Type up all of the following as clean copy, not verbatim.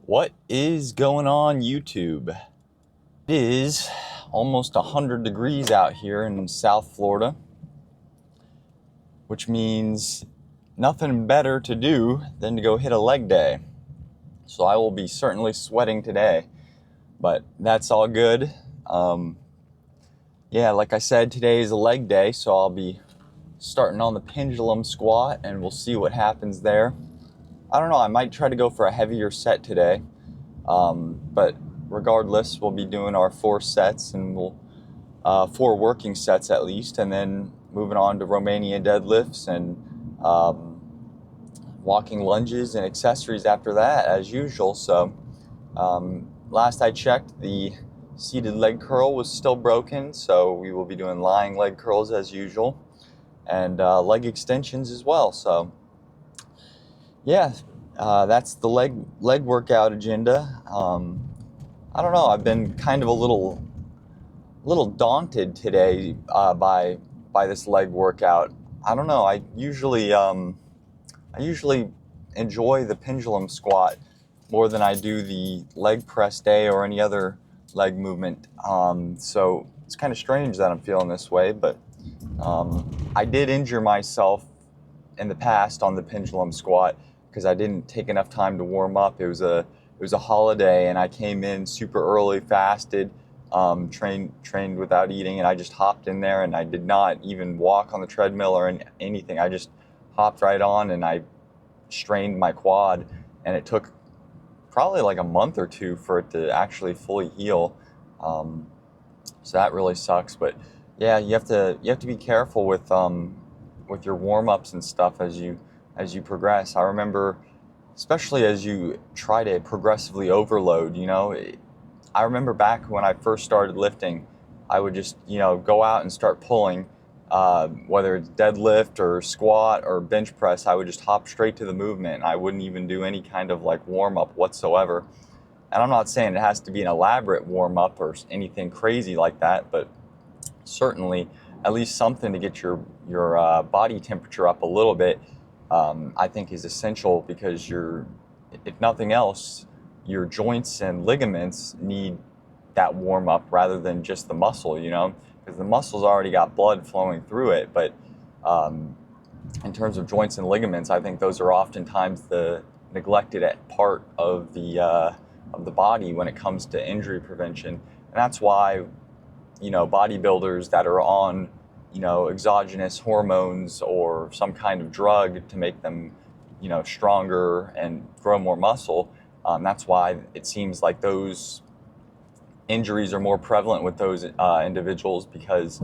What is going on, YouTube? It is almost 100 degrees out here in South Florida, which means nothing better to do than to go hit a leg day. So I will be certainly sweating today, but that's all good. Like I said, today is a leg day, so I'll be starting on the pendulum squat and we'll see what happens there. I don't know, I might try to go for a heavier set today. But regardless, we'll be doing our 4 sets and we'll 4 working sets at least, and then moving on to Romanian deadlifts and walking lunges and accessories after that as usual. So last I checked, the seated leg curl was still broken, so we will be doing lying leg curls as usual and leg extensions as well. So that's the leg workout agenda. I don't know, I've been kind of a little daunted today by this leg workout. I don't know, I usually enjoy the pendulum squat more than I do the leg press day or any other leg movement. So it's kind of strange that I'm feeling this way, but I did injure myself in the past on the pendulum squat because I didn't take enough time to warm up. It was a holiday and I came in super early, fasted, trained without eating, and I just hopped in there and I did not even walk on the treadmill or anything. I just hopped right on and I strained my quad, and it took probably like a month or 2 for it to actually fully heal. So that really sucks. But yeah, you have to be careful with your warm-ups and stuff as you progress. I remember, especially as you try to progressively overload, I remember back when I first started lifting, I would just, go out and start pulling, whether it's deadlift or squat or bench press. I would just hop straight to the movement, and I wouldn't even do any kind of like warm-up whatsoever. And I'm not saying it has to be an elaborate warm-up or anything crazy like that, but certainly at least something to get your body temperature up a little bit, I think is essential, because if nothing else, your joints and ligaments need that warm up rather than just the muscle, because the muscle's already got blood flowing through it. But in terms of joints and ligaments, I think those are oftentimes the neglected part of the body when it comes to injury prevention. And that's why, bodybuilders that are on exogenous hormones or some kind of drug to make them, stronger and grow more muscle. That's why it seems like those injuries are more prevalent with those individuals, because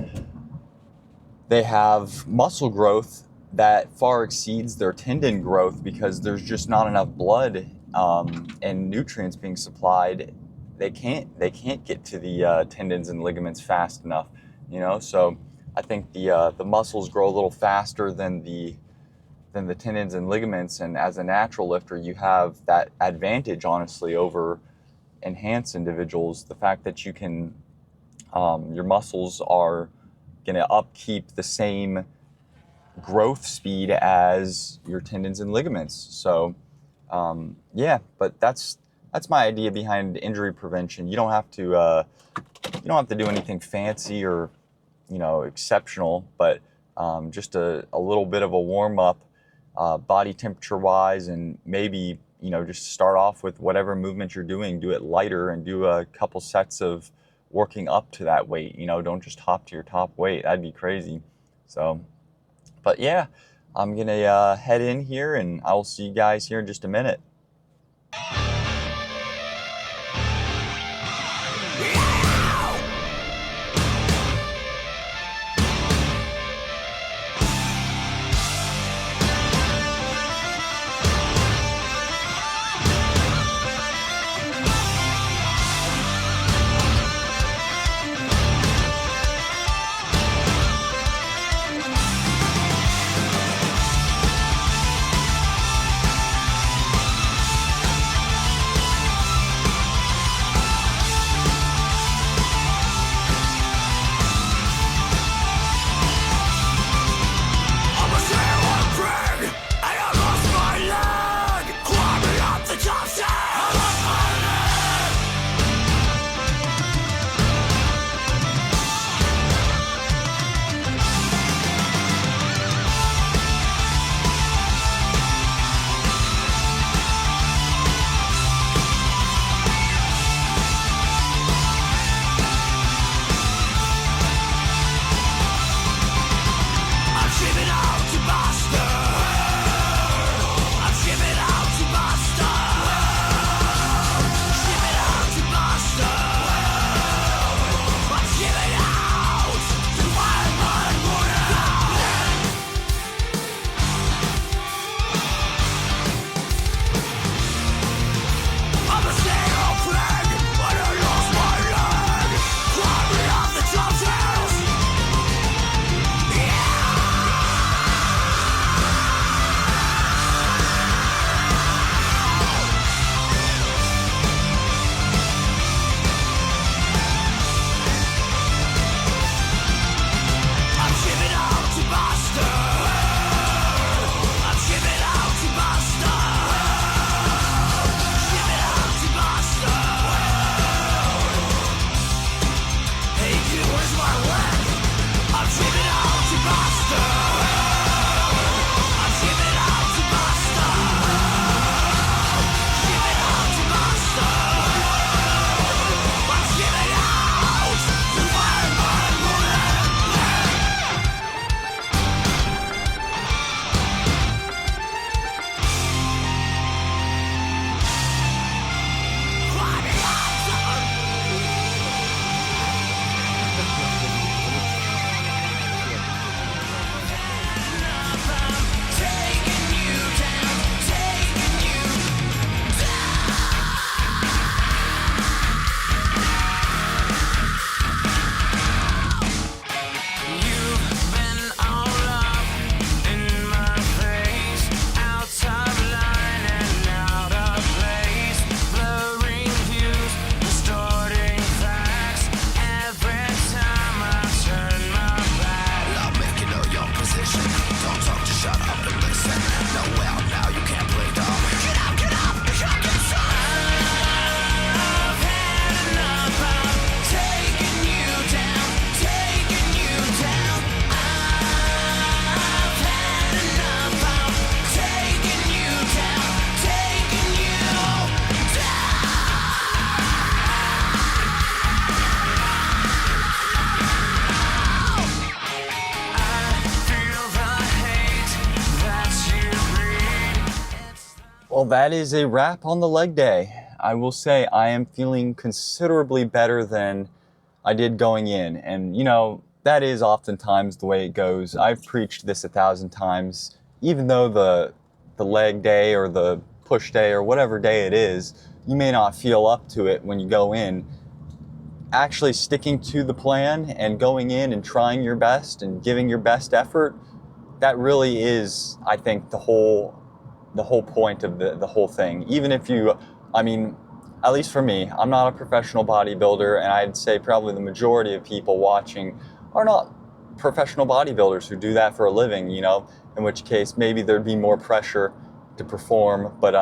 they have muscle growth that far exceeds their tendon growth, because there's just not enough blood and nutrients being supplied. They can't get to the tendons and ligaments fast enough, so I think the muscles grow a little faster than the tendons and ligaments, and as a natural lifter, you have that advantage, honestly, over enhanced individuals. The fact that you can, your muscles are going to upkeep the same growth speed as your tendons and ligaments. So, but that's my idea behind injury prevention. You don't have to do anything fancy or exceptional, but just a little bit of a warm up, body temperature wise, and maybe just start off with whatever movement you're doing, do it lighter and do a couple sets of working up to that weight. Don't just hop to your top weight. That'd be crazy. So, but yeah, I'm gonna head in here and I will see you guys here in just a minute. Well, that is a wrap on the leg day. I will say I am feeling considerably better than I did going in. And, that is oftentimes the way it goes. I've preached this 1,000 times. Even though the leg day or the push day or whatever day it is, you may not feel up to it when you go in. Actually sticking to the plan and going in and trying your best and giving your best effort, that really is, I think, the whole point of the whole thing. Even if at least for me, I'm not a professional bodybuilder, and I'd say probably the majority of people watching are not professional bodybuilders who do that for a living, in which case maybe there'd be more pressure to perform. But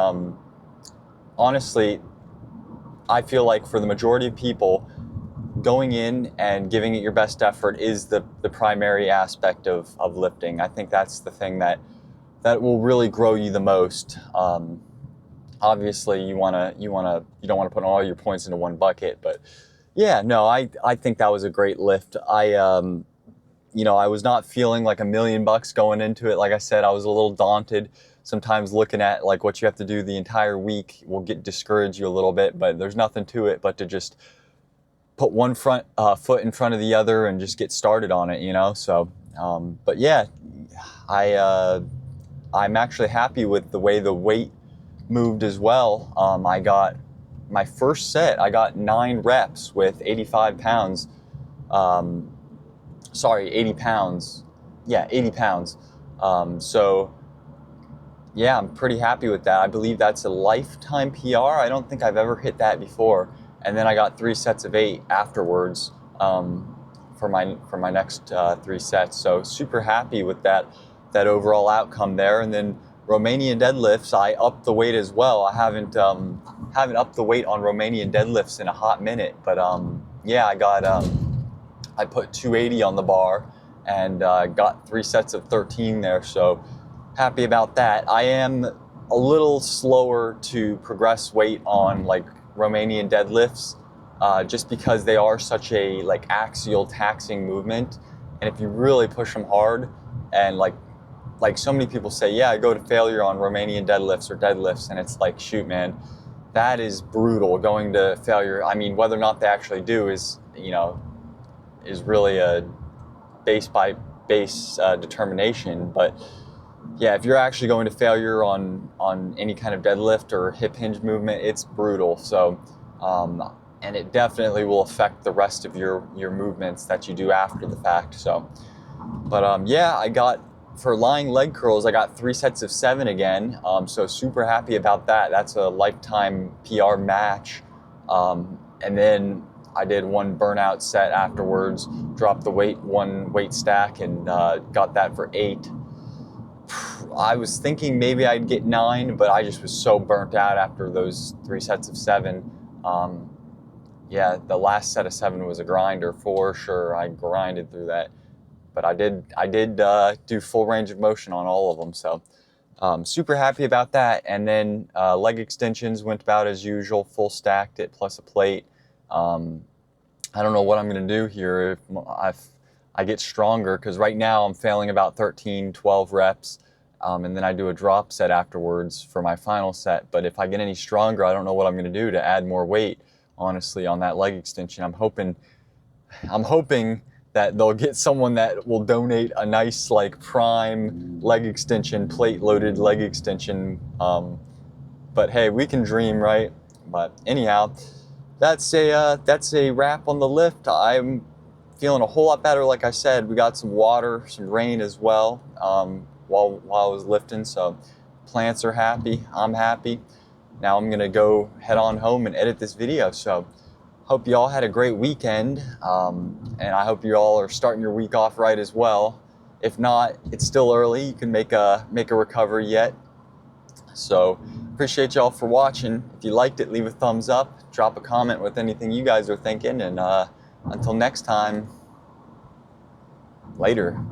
honestly, I feel like for the majority of people, going in and giving it your best effort is the primary aspect of lifting. I think that's the thing that will really grow you the most. Obviously, you don't want to put all your points into one bucket, but yeah, no, I think that was a great lift. I was not feeling like $1 million going into it. Like I said, I was a little daunted. Sometimes looking at like what you have to do the entire week will discourage you a little bit, but there's nothing to it but to just put one foot in front of the other and just get started on it, So, but yeah, I'm actually happy with the way the weight moved as well. I got my first set, I got 9 reps with 85 pounds. 80 pounds. Yeah, 80 pounds. So yeah, I'm pretty happy with that. I believe that's a lifetime PR. I don't think I've ever hit that before. And then I got 3 sets of 8 afterwards for my next 3 sets. So super happy with that overall outcome there. And then Romanian deadlifts, I upped the weight as well. I haven't upped the weight on Romanian deadlifts in a hot minute, but yeah, I put 280 on the bar and got 3 sets of 13 there. So happy about that. I am a little slower to progress weight on like Romanian deadlifts, just because they are such a like axial taxing movement, and if you really push them hard, and like so many people say, yeah, I go to failure on Romanian deadlifts or deadlifts, and it's like, shoot, man, that is brutal. Going to failure, I mean, whether or not they actually do is really a base by base determination, but yeah, if you're actually going to failure on any kind of deadlift or hip hinge movement, it's brutal. So, and it definitely will affect the rest of your movements that you do after the fact. So, but yeah, for lying leg curls, I got 3 sets of 7 again. So super happy about that. That's a lifetime PR match. And then I did 1 burnout set afterwards, dropped the weight, 1 weight stack, and got that for 8. I was thinking maybe I'd get 9, but I just was so burnt out after those 3 sets of 7. Yeah, the last set of 7 was a grinder for sure. I grinded through that, but I did do full range of motion on all of them. So super happy about that. And then leg extensions went about as usual, full stacked it plus a plate. I don't know what I'm going to do here if I get stronger, because right now I'm failing about 13, 12 reps. And then I do a drop set afterwards for my final set. But if I get any stronger, I don't know what I'm going to do to add more weight, honestly, on that leg extension. I'm hoping that they'll get someone that will donate a nice like prime leg extension, plate loaded leg extension. But hey, we can dream, right? But anyhow, that's a wrap on the lift. I'm feeling a whole lot better. Like I said, we got some water, some rain as well while I was lifting. So plants are happy. I'm happy. Now I'm gonna go head on home and edit this video. So hope you all had a great weekend, and I hope you all are starting your week off right as well. If not, it's still early. You can make a recovery yet. So appreciate y'all for watching. If you liked it, leave a thumbs up, drop a comment with anything you guys are thinking, and until next time, later.